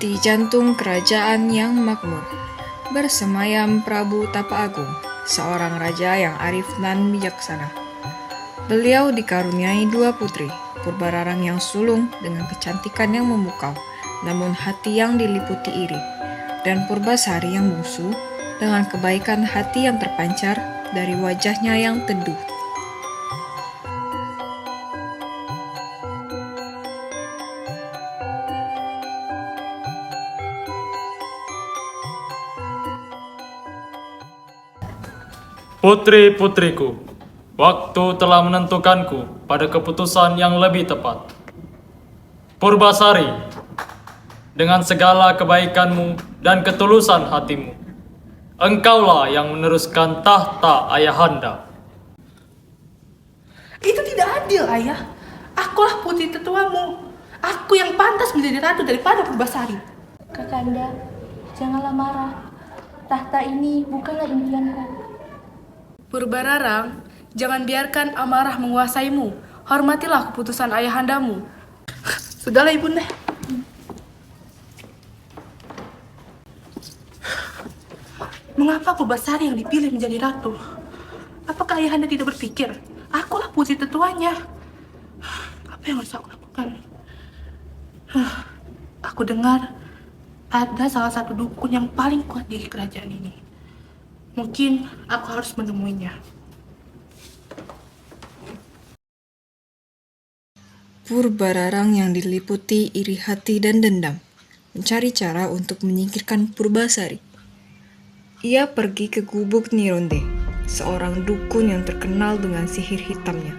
Di jantung kerajaan yang makmur, bersemayam Prabu Tapa Agung, seorang raja yang arif dan bijaksana. Beliau dikaruniai dua putri, Purbararang yang sulung dengan kecantikan yang memukau, namun hati yang diliputi iri, dan Purbasari yang bungsu dengan kebaikan hati yang terpancar dari wajahnya yang teduh. Putri-putriku, waktu telah menentukanku pada keputusan yang lebih tepat. Purbasari, dengan segala kebaikanmu dan ketulusan hatimu, engkaulah yang meneruskan tahta ayahanda. Itu tidak adil, ayah. Akulah putri tetuamu. Aku yang pantas menjadi ratu daripada Purbasari. Kakanda, janganlah marah. Tahta ini bukanlah impianku. Purbararang, jangan biarkan amarah menguasaimu. Hormatilah keputusan ayahandamu. Sudahlah, ibunda. Mengapa Purbasari yang dipilih menjadi ratu? Apakah ayahanda tidak berpikir? Akulah putri tetuanya. Apa yang harus aku lakukan? Aku dengar ada salah satu dukun yang paling kuat di kerajaan ini. Mungkin aku harus menemuinya. Purbararang yang diliputi iri hati dan dendam, mencari cara untuk menyingkirkan Purbasari. Ia pergi ke gubuk Nironde, seorang dukun yang terkenal dengan sihir hitamnya.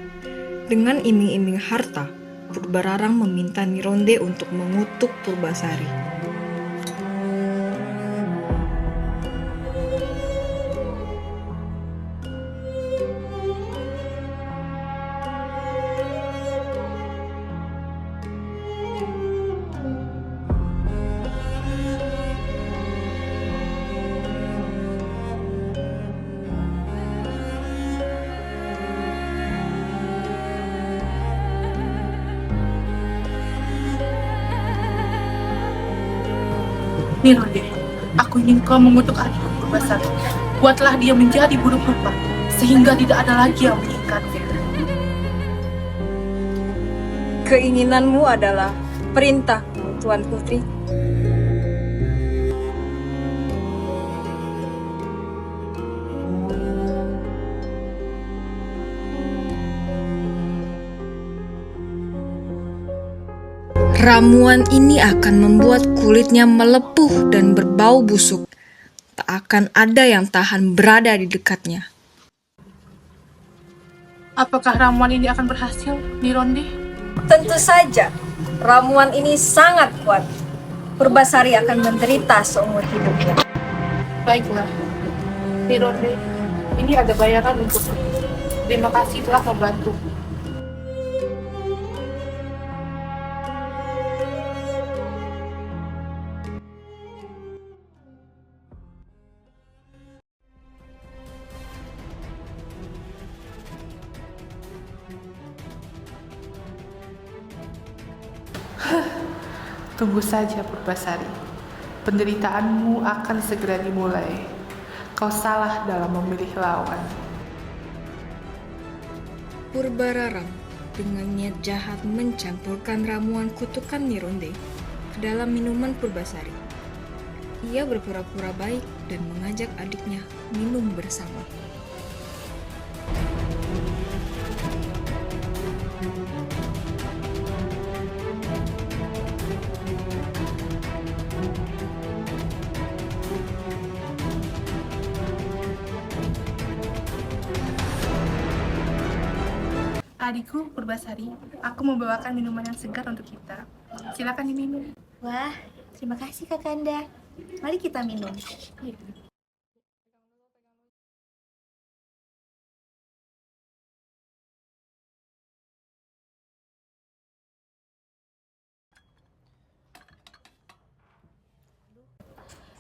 Dengan iming-iming harta, Purbararang meminta Nironde untuk mengutuk Purbasari. Nironde, aku ingin kau mengutuk adikku Purbasari. Buatlah dia menjadi buruk rupa, sehingga tidak ada lagi yang menginginkannya. Keinginanmu adalah perintah, Tuan Putri. Ramuan ini akan membuat kulitnya melepuh dan berbau busuk. Tak akan ada yang tahan berada di dekatnya. Apakah ramuan ini akan berhasil, Nironde? Tentu saja, ramuan ini sangat kuat. Purbasari akan menderita seumur hidupnya. Baiklah, Nironde, ini ada bayaran untukmu. Terima kasih telah membantu. Tunggu saja, Purbasari. Penderitaanmu akan segera dimulai. Kau salah dalam memilih lawan. Purbararang dengan niat jahat mencampurkan ramuan kutukan Nironde ke dalam minuman Purbasari. Ia berpura-pura baik dan mengajak adiknya minum bersama. Adikku, Purbasari, aku membawakan minuman yang segar untuk kita. Silakan diminum. Wah, terima kasih Kakanda. Mari kita minum.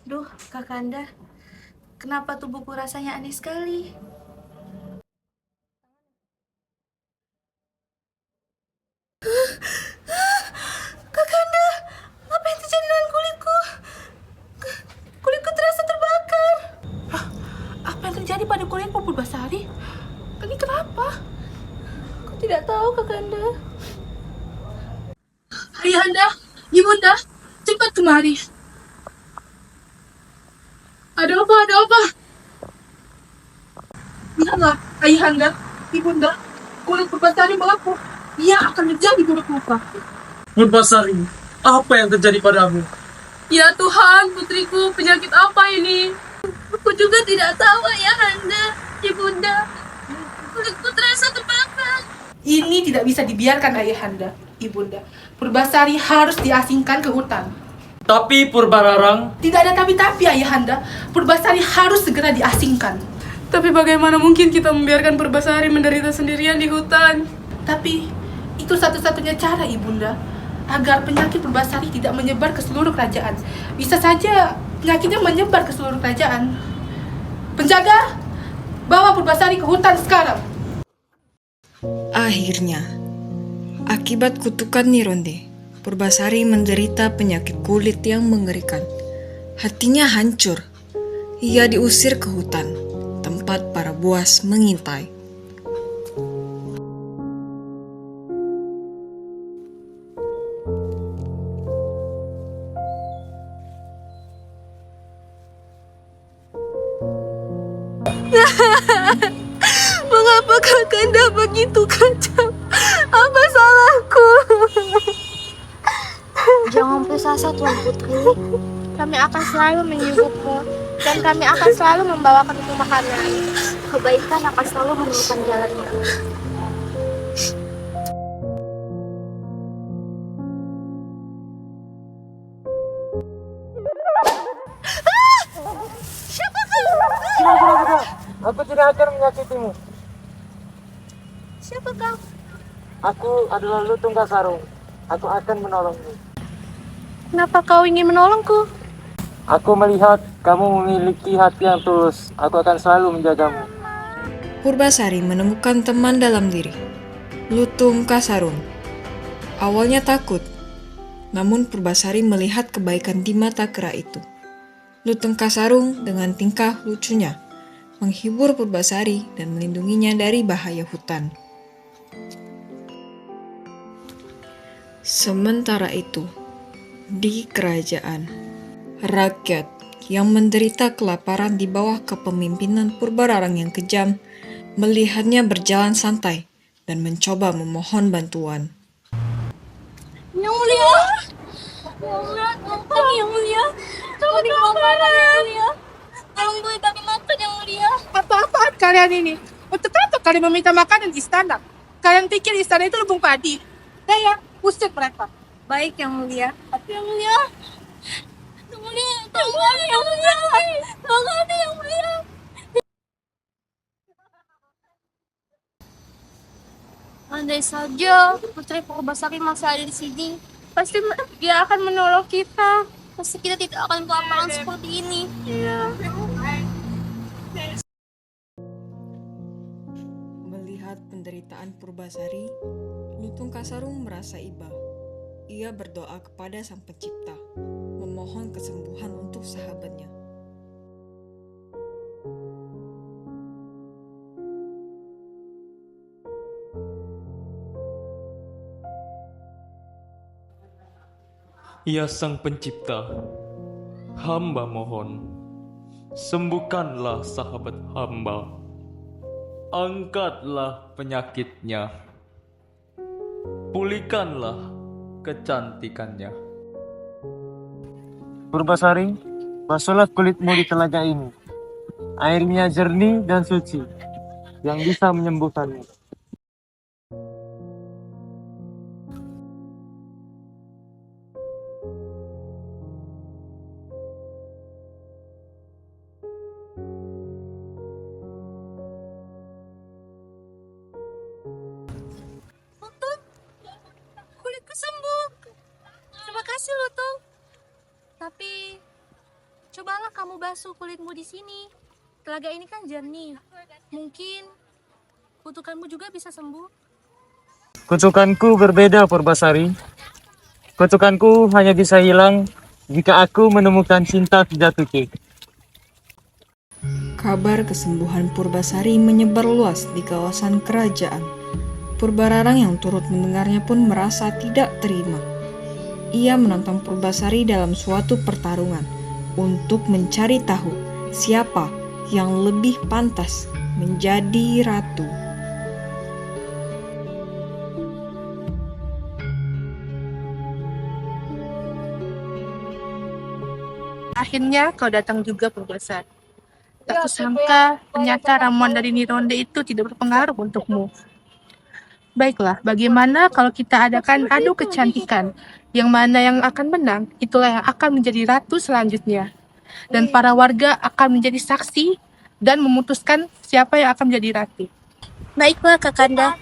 Duh, Kakanda, kenapa tubuhku rasanya aneh sekali? Kakanda, apa yang terjadi dengan kulitku? tahu, Kakanda. Ayahanda, ibunda, cepat kemari. Ada apa? Ada apa? Lihatlah, ayahanda, ibunda, kulit Purbasari melepuh. Ia akan menjadi buruk rupa. Purbasari, apa yang terjadi padamu? Ya Tuhan, putriku, penyakit apa ini? Aku juga tidak tahu, Ayahanda, Ibunda. Kulitku terasa terbakar. Ini tidak bisa dibiarkan, ayahanda, ibunda. Purbasari harus diasingkan ke hutan. Tapi Purbararang, Tidak ada tapi-tapi, ayahanda. Purbasari harus segera diasingkan. Tapi bagaimana mungkin kita membiarkan Purbasari menderita sendirian di hutan? Tapi itu satu-satunya cara, ibunda, agar penyakit Purbasari tidak menyebar ke seluruh kerajaan. Bisa saja penyakitnya menyebar ke seluruh kerajaan. Penjaga, bawa Purbasari ke hutan sekarang. Akhirnya, akibat kutukan Nironde, Purbasari menderita penyakit kulit yang mengerikan. Hatinya hancur. Ia diusir ke hutan, tempat para buas mengintai. Mengapa Kakanda begitu kejam? Apa salahku? Jangan putus asa, Tuan Putri. Kami akan selalu menyebutmu dan kami akan selalu membawakan itu makanan. Kebaikan akan selalu menemukan jalannya. aku tidak akan menyakitimu. Siapa kau? Aku adalah Lutung Kasarung. Aku akan menolongmu. Kenapa kau ingin menolongku? Aku melihat kamu memiliki hati yang tulus. Aku akan selalu menjagamu. Purbasari menemukan teman dalam diri, Lutung Kasarung. Awalnya takut, namun Purbasari melihat kebaikan di mata kera itu. Lutung Kasarung dengan tingkah lucunya menghibur Purbasari dan melindunginya dari bahaya hutan. Sementara itu, di kerajaan, rakyat yang menderita kelaparan di bawah kepemimpinan Purbararang yang kejam melihatnya berjalan santai dan mencoba memohon bantuan. Yang mulia, yang mulia, tolong makan yang mulia, tolong beri kami makan yang mulia. Apa-apaan kalian ini? Untuk apa kalian meminta makanan di istana? Kalian pikir istana itu lubung padi? Daya, usir mereka. Baik, Yang Mulia. Yang mulia, yang mulia, tolong kami yang mulia, tolong kami yang mulia. Andai saja Putri Purbasari masih ada di sini, pasti dia akan menolong kita. Pasti kita tidak akan kelaparan seperti ini. Melihat penderitaan Purbasari, Lutung Kasarung merasa iba. Ia berdoa kepada Sang Pencipta, memohon kesembuhan untuk sahabatnya. Ya Sang Pencipta, hamba mohon, sembuhkanlah sahabat hamba, angkatlah penyakitnya, pulihkanlah kecantikannya. Purbasari, basuhlah kulitmu di telaga ini. Airnya jernih dan suci, yang bisa menyembuhkanmu. Kulitku sembuh. Terima kasih, Lutung. Tapi cobalah kamu basuh kulitmu di sini. Telaga ini kan jernih. Mungkin kutukanmu juga bisa sembuh. Kutukanku berbeda, Purbasari. Kutukanku hanya bisa hilang jika aku menemukan cinta sejatiku. Kabar kesembuhan Purbasari menyebar luas di kawasan kerajaan. Purbararang yang turut mendengarnya pun merasa tidak terima. Ia menantang Purbasari dalam suatu pertarungan untuk mencari tahu siapa yang lebih pantas menjadi ratu. Akhirnya kau datang juga, Purbasari. Tak kusangka ternyata ramuan dari Nironde itu tidak berpengaruh untukmu. Baiklah, bagaimana kalau kita adakan adu kecantikan? Yang mana yang akan menang, itulah yang akan menjadi ratu selanjutnya. Dan para warga akan menjadi saksi dan memutuskan siapa yang akan menjadi ratu. Baiklah, Kakanda.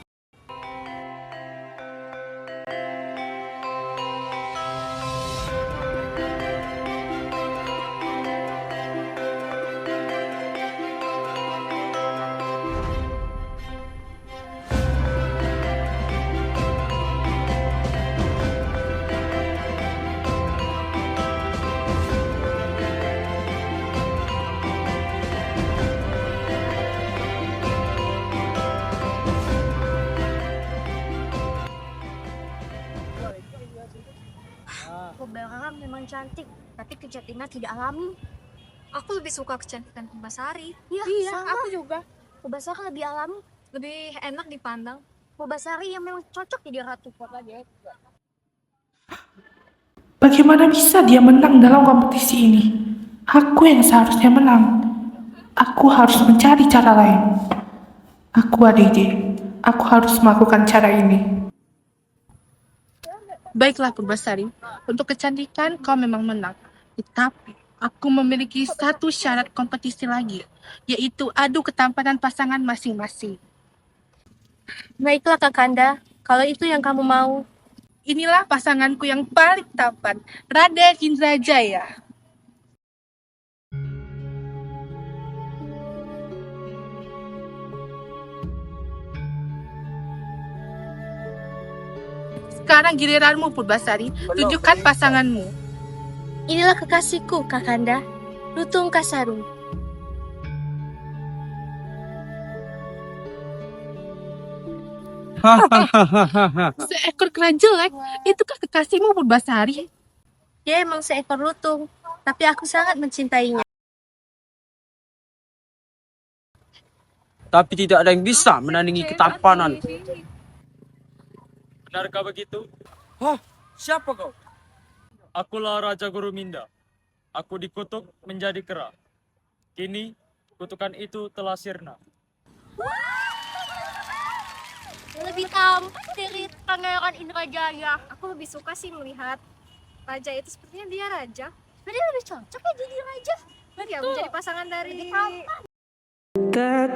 Purbararang memang cantik, tapi kecantikannya tidak alami. Aku lebih suka kecantikan Purbasari. Iya, sama. Aku juga. Purbasari lebih alami, lebih enak dipandang. Purbasari yang memang cocok jadi ratu kota dia. Bagaimana bisa dia menang dalam kompetisi ini? Aku yang seharusnya menang. Aku harus mencari cara lain. Aku ada ide. Aku harus melakukan cara ini. Baiklah, Purbasari. Untuk kecantikan kau memang menang. Tetapi aku memiliki satu syarat kompetisi lagi, yaitu adu ketampanan pasangan masing-masing. Baiklah, Kakanda. Kalau itu yang kamu mau. Inilah pasanganku yang paling tampan, Raden Indrajaya. Sekarang giliranmu, Purbasari. Tunjukkan pasanganmu. Inilah kekasihku, Kakanda. Lutung Kasarung. Seekor kera jelek, itukah kekasihmu, Purbasari? Dia emang seekor lutung, tapi aku sangat mencintainya. Tapi tidak ada yang bisa menandingi ketampanan. Benarkah begitu? Siapa kau? Akulah Raja Guruminda. Aku dikutuk menjadi kera. Kini kutukan itu telah sirna. Lebih tampan dari Pangeran Indrajaya. Aku lebih suka sih melihat raja itu sepertinya dia raja. Dia lebih cocok ya jadi raja. Ya, menjadi pasangan dari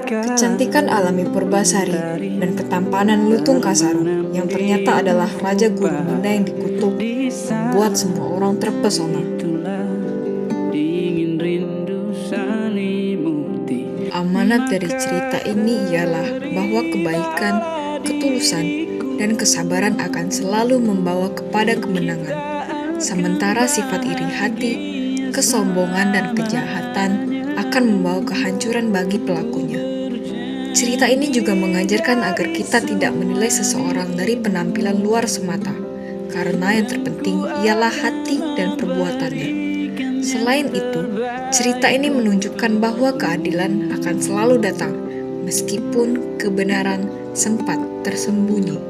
Kecantikan alami Purbasari dan ketampanan Lutung Kasarung yang ternyata adalah Raja Guruminda yang dikutuk membuat semua orang terpesona. Amanat dari cerita ini ialah bahwa kebaikan, ketulusan, dan kesabaran akan selalu membawa kepada kemenangan. Sementara sifat iri hati, kesombongan, dan kejahatan akan membawa kehancuran bagi pelakunya. Cerita ini juga mengajarkan agar kita tidak menilai seseorang dari penampilan luar semata, karena yang terpenting ialah hati dan perbuatannya. Selain itu, cerita ini menunjukkan bahwa keadilan akan selalu datang, meskipun kebenaran sempat tersembunyi.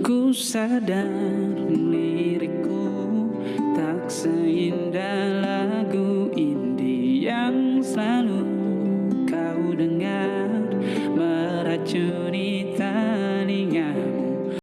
Ku sadar